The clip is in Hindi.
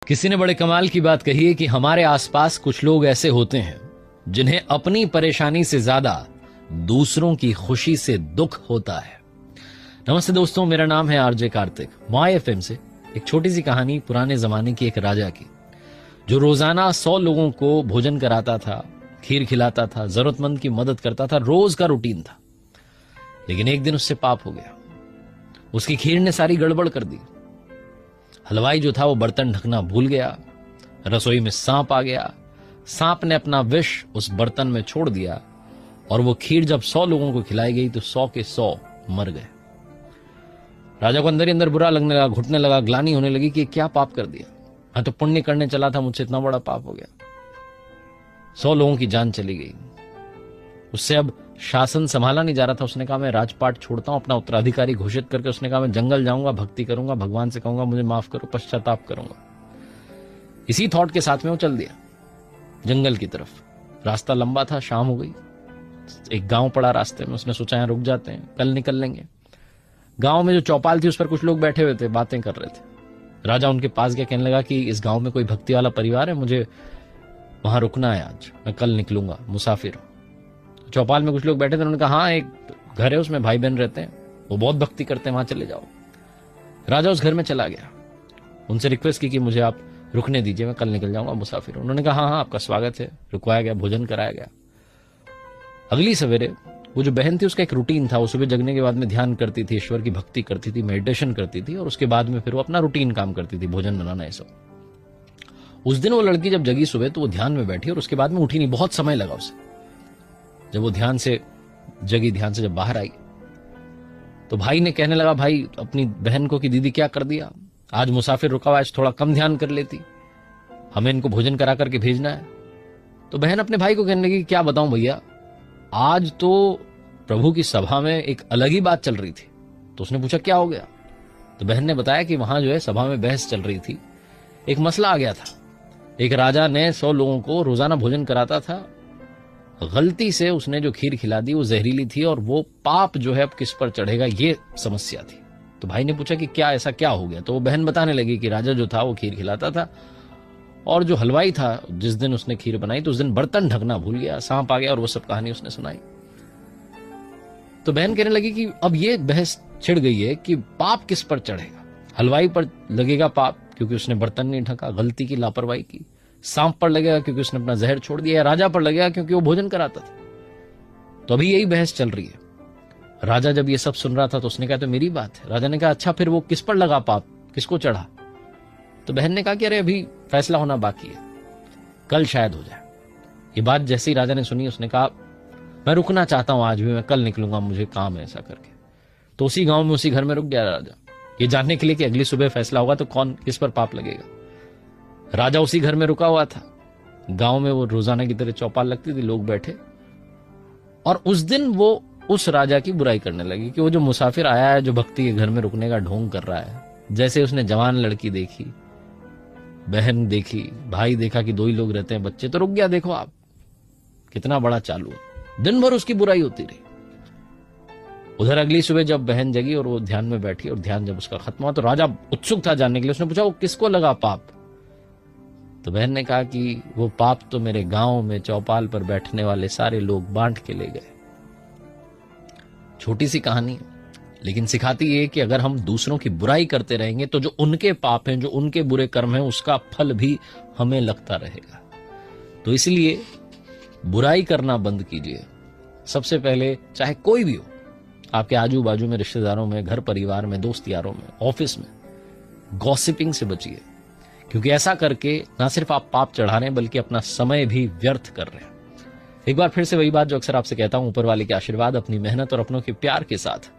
किसी ने बड़े कमाल की बात कही है कि हमारे आसपास कुछ लोग ऐसे होते हैं जिन्हें अपनी परेशानी से ज्यादा दूसरों की खुशी से दुख होता है। नमस्ते दोस्तों, मेरा नाम है आरजे कार्तिक। माय एफएम से एक छोटी सी कहानी पुराने जमाने की एक राजा की, जो रोजाना 100 लोगों को भोजन कराता था, खीर खिलाता था, जरूरतमंद की मदद करता था। रोज का रूटीन था। लेकिन एक दिन उससे पाप हो गया। उसकी खीर ने सारी गड़बड़ कर दी। हलवाई जो था वो बर्तन ढकना भूल गया। रसोई में सांप आ गया। सांप ने अपना विष उस बर्तन में छोड़ दिया और वो खीर जब 100 लोगों को खिलाई गई तो 100 के 100 मर गए। राजा को अंदर ही अंदर बुरा लगने लगा, घुटने लगा, ग्लानि होने लगी कि क्या पाप कर दिया। मैं तो पुण्य करने चला था, मुझसे इतना बड़ा पाप हो गया। 100 लोगों की जान चली गई। उससे अब शासन संभाला नहीं जा रहा था। उसने कहा मैं राजपाट छोड़ता हूं, अपना उत्तराधिकारी घोषित करके उसने कहा मैं जंगल जाऊंगा, भक्ति करूंगा, भगवान से कहूंगा मुझे माफ करो, पश्चाताप करूंगा। इसी थॉट के साथ में वो चल दिया जंगल की तरफ। रास्ता लंबा था, शाम हो गई। एक गांव पड़ा रास्ते में। उसने सोचा यहां रुक जाते हैं, कल निकल लेंगे। गांव में जो चौपाल थी उस पर कुछ लोग बैठे हुए थे, बातें कर रहे थे। राजा उनके पास गया, कहने लगा कि इस गांव में कोई भक्ति वाला परिवार है, मुझे वहां रुकना है आज, मैं कल निकलूंगा, मुसाफिर हूं। चौपाल में कुछ लोग बैठे थे। उन्होंने कहा हाँ, एक घर है, उसमें भाई बहन रहते हैं, वो बहुत भक्ति करते हैं, वहां चले जाओ। राजा उस घर में चला गया। उनसे रिक्वेस्ट की कि मुझे आप रुकने दीजिए, मैं कल निकल जाऊंगा, मुसाफिर हूं। उन्होंने कहा हाँ हाँ, आपका स्वागत है। रुकवाया गया, भोजन कराया गया। अगली सवेरे वो जो बहन थी उसका एक रूटीन था। वो सुबह जगने के बाद में ध्यान करती थी, ईश्वर की भक्ति करती थी, मेडिटेशन करती थी और उसके बाद में फिर वो अपना रूटीन काम करती थी, भोजन बनाना, ये सब। उस दिन वो लड़की जब जगी सुबह तो वो ध्यान में बैठी और उसके बाद में उठी नहीं। बहुत समय लगा उसे। जब वो ध्यान से जगी, ध्यान से जब बाहर आई तो भाई ने कहने लगा भाई अपनी बहन को कि दीदी क्या कर दिया, आज मुसाफिर रुका हुआ, आज थोड़ा कम ध्यान कर लेती, हमें इनको भोजन करा करके भेजना है। तो बहन अपने भाई को कहने लगी क्या बताऊं भैया, आज तो प्रभु की सभा में एक अलग ही बात चल रही थी। तो उसने पूछा क्या हो गया। तो बहन ने बताया कि वहां जो है सभा में बहस चल रही थी। एक मसला आ गया था। एक राजा ने 100 लोगों को रोजाना भोजन कराता था। गलती से उसने जो खीर खिला दी वो जहरीली थी और वो पाप जो है अब किस पर चढ़ेगा, ये समस्या थी। तो भाई ने पूछा कि क्या ऐसा क्या हो गया। तो वो बहन बताने लगी कि राजा जो था वो खीर खिलाता था और जो हलवाई था जिस दिन उसने खीर बनाई तो उस दिन बर्तन ढकना भूल गया, सांप आ गया और वो सब कहानी उसने सुनाई। तो बहन कहने लगी कि अब ये बहस छिड़ गई है कि पाप किस पर चढ़ेगा। हलवाई पर लगेगा पाप क्योंकि उसने बर्तन नहीं ढका, गलती की, लापरवाही की। सांप पर लगेगा क्योंकि उसने अपना जहर छोड़ दिया, या राजा पर लगेगा क्योंकि वो भोजन कराता था। तो अभी यही बहस चल रही है। राजा जब ये सब सुन रहा था तो उसने कहा तो मेरी बात है। राजा ने कहा अच्छा फिर वो किस पर लगा पाप, किसको चढ़ा। तो बहन ने कहा कि अरे अभी फैसला होना बाकी है, कल शायद हो जाए। ये बात जैसे ही राजा ने सुनी उसने कहा मैं रुकना चाहता हूं आज भी, मैं कल निकलूंगा, मुझे काम है, ऐसा करके। तो उसी गांव में उसी घर में रुक गया राजा, ये जानने के लिए कि अगली सुबह फैसला होगा तो कौन किस पर पाप लगेगा। राजा उसी घर में रुका हुआ था। गांव में वो रोजाना की तरह चौपाल लगती थी, लोग बैठे। और उस दिन वो उस राजा की बुराई करने लगी कि वो जो मुसाफिर आया है, जो भक्ति के घर में रुकने का ढोंग कर रहा है। जैसे उसने जवान लड़की देखी, बहन देखी, भाई देखा कि 2 ही लोग रहते हैं, बच्चे, तो रुक गया। देखो आप कितना बड़ा चालू है। दिन भर उसकी बुराई होती रही। उधर अगली सुबह जब बहन जगी और वो ध्यान में बैठी और ध्यान जब उसका खत्म हुआ तो राजा उत्सुक था जानने के लिए। उसने पूछा वो किसको लगा पाप। तो बहन ने कहा कि वो पाप तो मेरे गांव में चौपाल पर बैठने वाले सारे लोग बांट के ले गए। छोटी सी कहानी है, लेकिन सिखाती है कि अगर हम दूसरों की बुराई करते रहेंगे तो जो उनके पाप हैं, जो उनके बुरे कर्म हैं, उसका फल भी हमें लगता रहेगा। तो इसलिए बुराई करना बंद कीजिए। सबसे पहले चाहे कोई भी हो, आपके आजू बाजू में, रिश्तेदारों में, घर परिवार में, दोस्त यारों में, ऑफिस में, गॉसिपिंग से बचिए। क्योंकि ऐसा करके ना सिर्फ आप पाप चढ़ा रहे हैं बल्कि अपना समय भी व्यर्थ कर रहे हैं। एक बार फिर से वही बात जो अक्सर आपसे कहता हूं, ऊपर वाले के आशीर्वाद, अपनी मेहनत और अपनों के प्यार के साथ